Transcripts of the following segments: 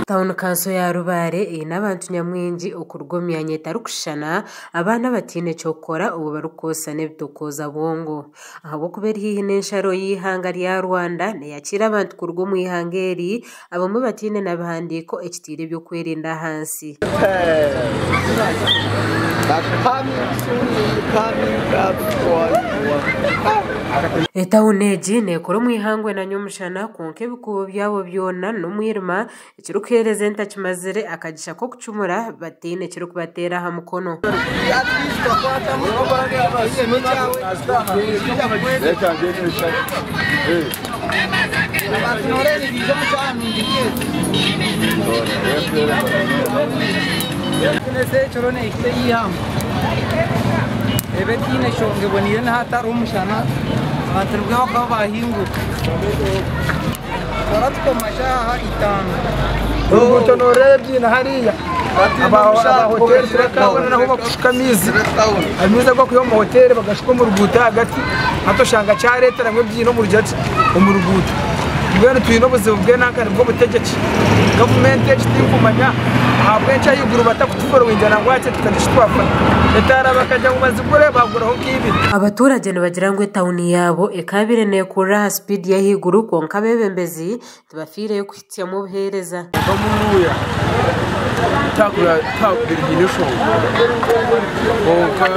Town Council ya Rubare ina abantu nyamwingi okurugomya nyetarukushana abana batine cyokora ubu barukosane bitokoza bongo ahabo kubera hihi n'ensharo y'ihanga rya Rwanda ne yakira abantu kurwo mu ihangeri abamwe batine nabahandiko ekitire byo kwerinda hansi Etawuneji nekoro mu ihangwe na nyumushana konke bikubo byabo byona no mwirima ikirukereze ntakimazire akagisha ko kucumura batine kiri kubatera ha mukono Ebetine shonge bonire na hatari umushana batrubwe bakaba bahinguka baratko mashaha itanu ubuto norebye na hariya aba hotel turakabona naho bakushikamizi amiza gwa kuyo mu hotel bagashika mu ruguta hagati hatoshanga cha leta namwe byino mu rujati mu ruguta bwene tuyino buzima bwe nakane bwo butegeki government y'ikumanya abwencha yiguru batakutuforo winjana ngwace tukadishitwafa etara bakajya mu mazigure bagura ho kibi abaturage bagira ngo town yabo ekabire ne kura speed ya higuru konka bebembezi tubafire yo kwitya mu buhereza bamunuya takura birginisho konka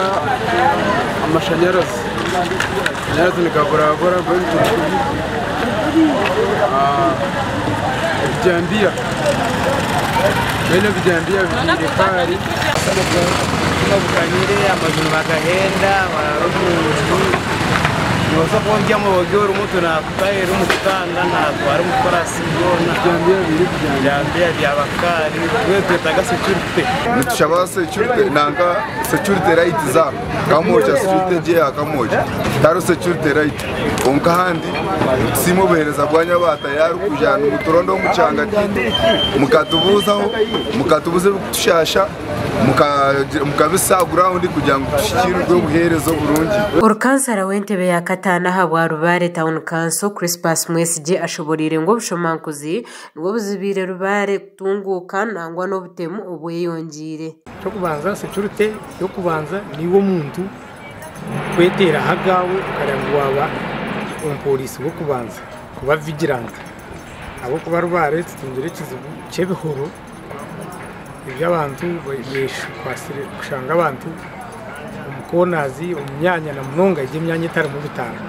amashanyarazi ni gabura vijambia bene vijambia vikari bukanyire amazuru bagahenda bararumuntu noza konjya mu bogoro umuto nakutayera umutanga nakwara umukora sibona vijambia byabakari wewe taga security nitshaba security nanga security right za kamoja security je akamoja taro security right onka handi simo behereza bwanya batayari kujana umuturondo w'umucanga mukatubuze kutushasha mukabisagura undi kugira ngo dushikirwe ubuherezo burungi Orkansara wentebe yakatana habwa Rubare Town Council Christmas Mwesije ashoborire ngo bushomankuzi ngo buzibire Rubare tunguka nangwa no butemu ubuyongire cyo kubanza security yo kubanza niwo muntu kwetera hagawe ukarangwa waba umupolisi wo kubanza kuba vigilant abo kuba Rubare tutungire kizibu cyebihoro iby'abantu besha kwasire kushanga abantu umukonazi umnyanya na munonga y'imyanya itari mu bitaro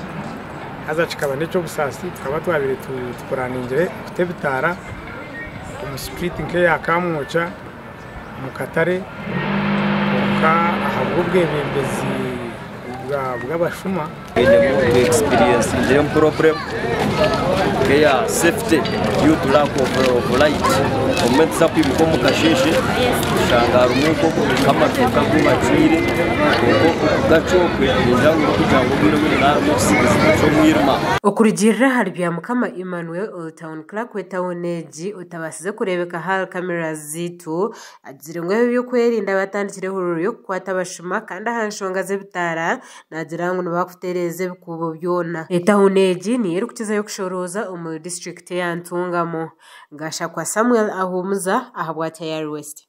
hazacikaba neco busasi tukaba twabire tukoraningire kutebitara mu street nke yakamwoca mu Katare ka ahabwo bwebembezi bw'abashuma experience is problem ya safety due to lack of light comment sapi mkomo kasheshe shanga rumeko kama tukagumachire gacokwe ndango kujango biro na cyo mwirma okurigirira hari bya mukama Emmanuel Town Clerk we Towneji utabasize kurebeka ha camera zitu agire ngo byo kwerinda batandikire hururu yo kwata bashuma kandi ahanshonga ze bitara nagira ngo bakutereze bikubo byona Towneji ni yerukiza yo kushoroza mu district ya Ntungamo ngasha kwa Samuel Ahumuza ahabwa Tayari West